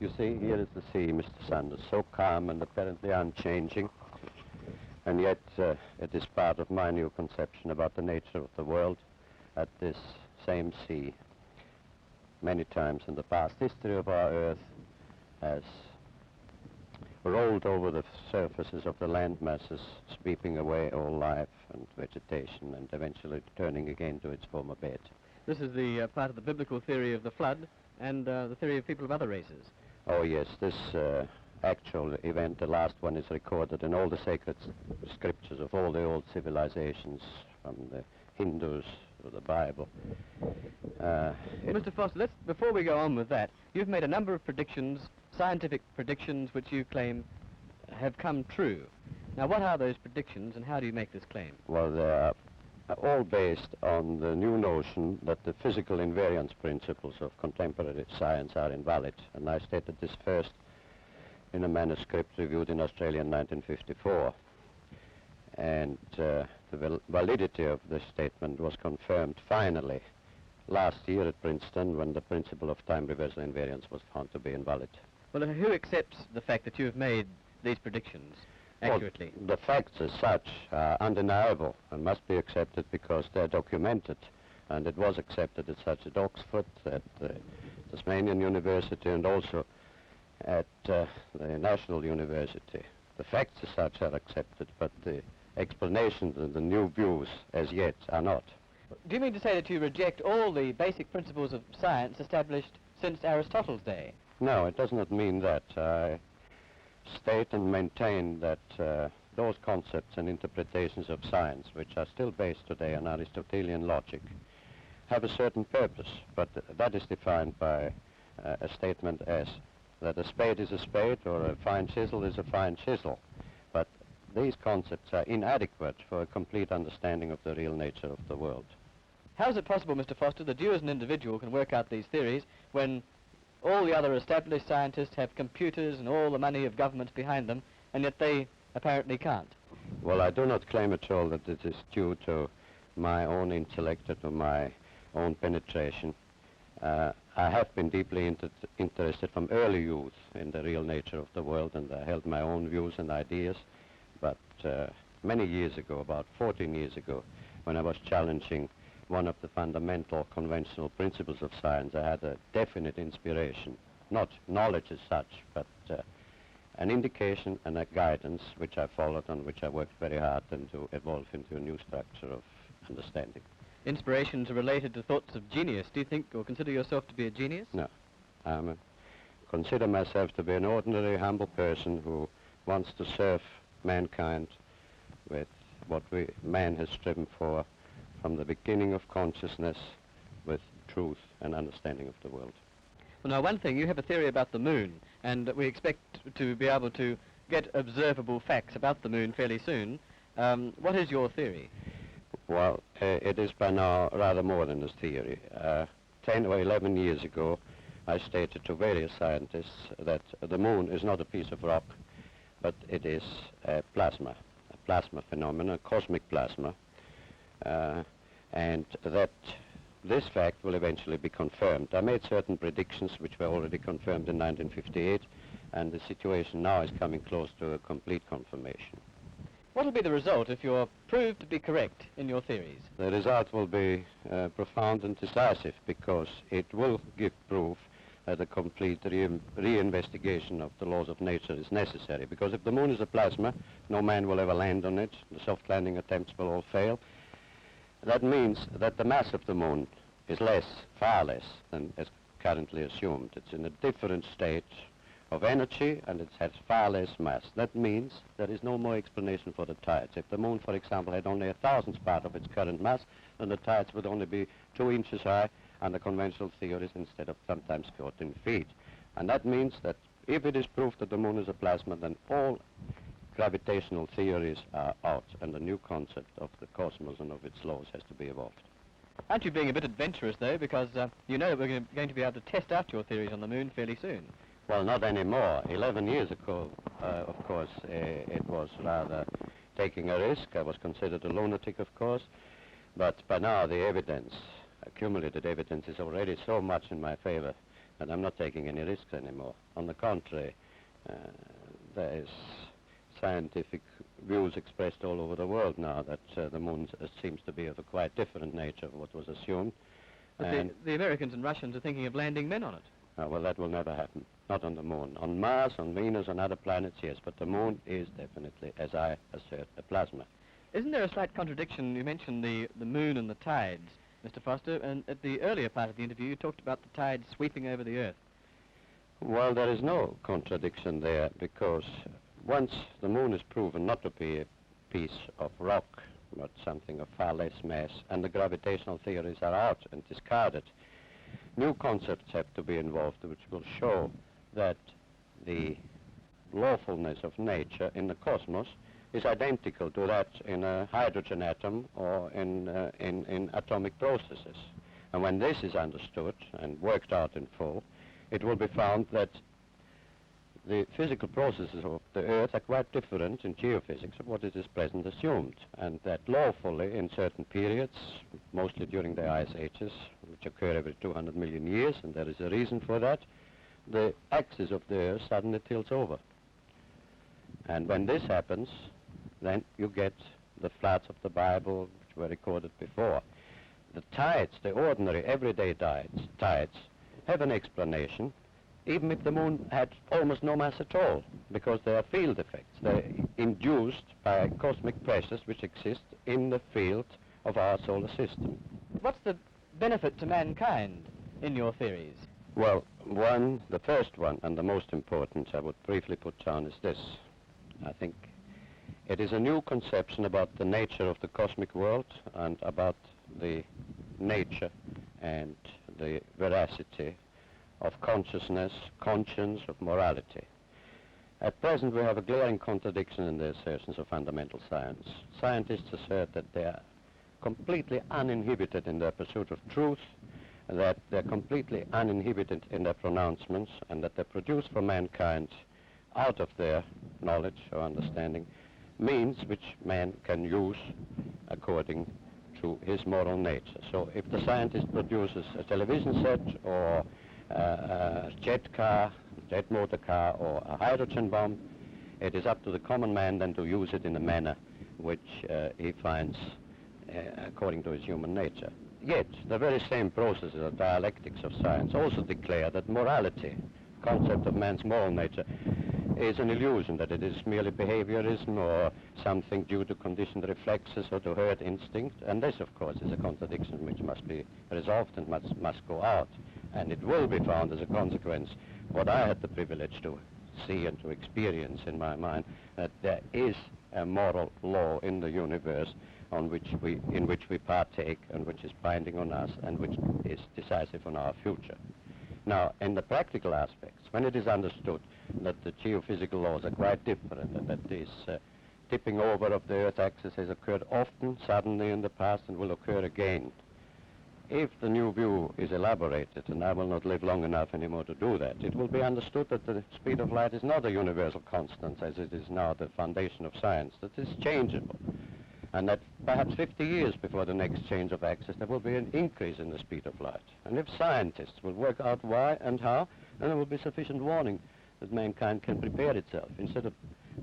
You see, here is the sea, Mr. Sanders, so calm and apparently unchanging. And yet it is part of my new conception about the nature of the world at this same sea. Many times in the past history of our Earth has rolled over the surfaces of the land masses, sweeping away all life and vegetation and eventually returning again to its former bed. This is the part of the biblical theory of the flood and the theory of people of other races. Oh yes, this actual event, the last one, is recorded in all the sacred scriptures of all the old civilizations, from the Hindus to the Bible. Mr. Foster, before we go on with that, you've made a number of predictions, scientific predictions, which you claim have come true. Now, what are those predictions and how do you make this claim? Well, they are all based on the new notion that the physical invariance principles of contemporary science are invalid. And I stated this first in a manuscript reviewed in Australia in 1954. And the validity of this statement was confirmed finally last year at Princeton when the principle of time reversal invariance was found to be invalid. Well, who accepts the fact that you have made these predictions accurately? Well, the facts as such are undeniable and must be accepted because they're documented. And it was accepted as such at Oxford, at Tasmanian University, and also at the National University. The facts as such are accepted, but the explanations and the new views as yet are not. Do you mean to say that you reject all the basic principles of science established since Aristotle's day? No, it does not mean that. I state and maintain that those concepts and interpretations of science, which are still based today on Aristotelian logic, have a certain purpose, but that is defined by a statement as that a spade is a spade or a fine chisel is a fine chisel. But these concepts are inadequate for a complete understanding of the real nature of the world. How is it possible, Mr. Foster, that you as an individual can work out these theories when all the other established scientists have computers and all the money of governments behind them, and yet they apparently can't? Well, I do not claim at all that it is due to my own intellect or to my own penetration. I have been deeply interested from early youth in the real nature of the world, and I held my own views and ideas. But many years ago, about 14 years ago, when I was challenging one of the fundamental conventional principles of science, I had a definite inspiration, not knowledge as such, but an indication and a guidance which I followed and which I worked very hard and to evolve into a new structure of understanding. Inspirations are related to thoughts of genius. Do you think or consider yourself to be a genius? No. I consider myself to be an ordinary, humble person who wants to serve mankind with what man has striven for from the beginning of consciousness, with truth and understanding of the world. Well, now, one thing, you have a theory about the moon, and we expect to be able to get observable facts about the moon fairly soon. What is your theory? Well, it is by now rather more than a theory. 10 or 11 years ago, I stated to various scientists that the moon is not a piece of rock, but it is a plasma phenomenon, cosmic plasma, and that this fact will eventually be confirmed. I made certain predictions which were already confirmed in 1958, and the situation now is coming close to a complete confirmation. What will be the result if you're proved to be correct in your theories? The result will be profound and decisive, because it will give proof that a complete reinvestigation of the laws of nature is necessary. Because if the moon is a plasma, no man will ever land on it. The soft landing attempts will all fail. That means that the mass of the moon is less, far less, than is currently assumed. It's in a different state of energy, and it has far less mass. That means there is no more explanation for the tides. If the moon, for example, had only 1,000th part of its current mass, then the tides would only be 2 inches high under conventional theories instead of sometimes 14 feet. And that means that if it is proved that the moon is a plasma, then all gravitational theories are out, and a new concept of the cosmos and of its laws has to be evolved. Aren't you being a bit adventurous, though, because you know that we're going to be able to test out your theories on the moon fairly soon? Well, not anymore. 11 years ago, of course, it was rather taking a risk. I was considered a lunatic, of course. But by now, the evidence, accumulated evidence, is already so much in my favor and I'm not taking any risks anymore. On the contrary, there is scientific views expressed all over the world now that the moon seems to be of a quite different nature of what was assumed. But the Americans and Russians are thinking of landing men on it. Well, that will never happen. Not on the moon. On Mars, on Venus, on other planets, yes, but the moon is definitely, as I assert, a plasma. Isn't there a slight contradiction? You mentioned the moon and the tides, Mr. Foster, and at the earlier part of the interview you talked about the tides sweeping over the Earth. Well, there is no contradiction there, because once the moon is proven not to be a piece of rock, but something of far less mass, and the gravitational theories are out and discarded, new concepts have to be involved which will show that the lawfulness of nature in the cosmos is identical to that in a hydrogen atom or in atomic processes. And when this is understood and worked out in full, it will be found that the physical processes of the Earth are quite different in geophysics of what is present assumed, and that lawfully in certain periods, mostly during the ice ages, which occur every 200 million years, and there is a reason for that, the axis of the Earth suddenly tilts over. And when this happens, then you get the floods of the Bible, which were recorded before. The tides, the ordinary everyday tides have an explanation, even if the moon had almost no mass at all, because they are field effects. They're induced by cosmic pressures which exist in the field of our solar system. What's the benefit to mankind in your theories? Well, the first one, and the most important I would briefly put down, is this. I think it is a new conception about the nature of the cosmic world and about the nature and the veracity of consciousness, conscience, of morality. At present, we have a glaring contradiction in the assertions of fundamental science. Scientists assert that they are completely uninhibited in their pursuit of truth, that they're completely uninhibited in their pronouncements, and that they produce for mankind, out of their knowledge or understanding, means which man can use according to his moral nature. So if the scientist produces a television set or a jet motor car, or a hydrogen bomb, it is up to the common man then to use it in a manner which he finds according to his human nature. Yet, the very same processes of dialectics of science also declare that morality, concept of man's moral nature, is an illusion, that it is merely behaviorism or something due to conditioned reflexes or to herd instinct, and this, of course, is a contradiction which must be resolved and must go out. And it will be found as a consequence, what I had the privilege to see and to experience in my mind, that there is a moral law in the universe in which we partake, and which is binding on us, and which is decisive on our future. Now, in the practical aspects, when it is understood that the geophysical laws are quite different, and that this tipping over of the Earth axis has occurred often, suddenly in the past, and will occur again, if the new view is elaborated, and I will not live long enough anymore to do that, it will be understood that the speed of light is not a universal constant, as it is now the foundation of science, that it is changeable, and that perhaps 50 years before the next change of axis, there will be an increase in the speed of light. And if scientists will work out why and how, then there will be sufficient warning that mankind can prepare itself. Instead of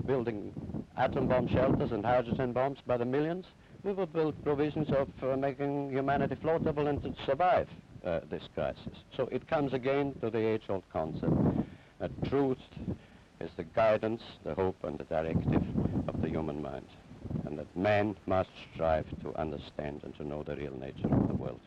building atom bomb shelters and hydrogen bombs by the millions, we will build provisions of making humanity floatable and to survive this crisis. So it comes again to the age-old concept that truth is the guidance, the hope, and the directive of the human mind, and that man must strive to understand and to know the real nature of the world.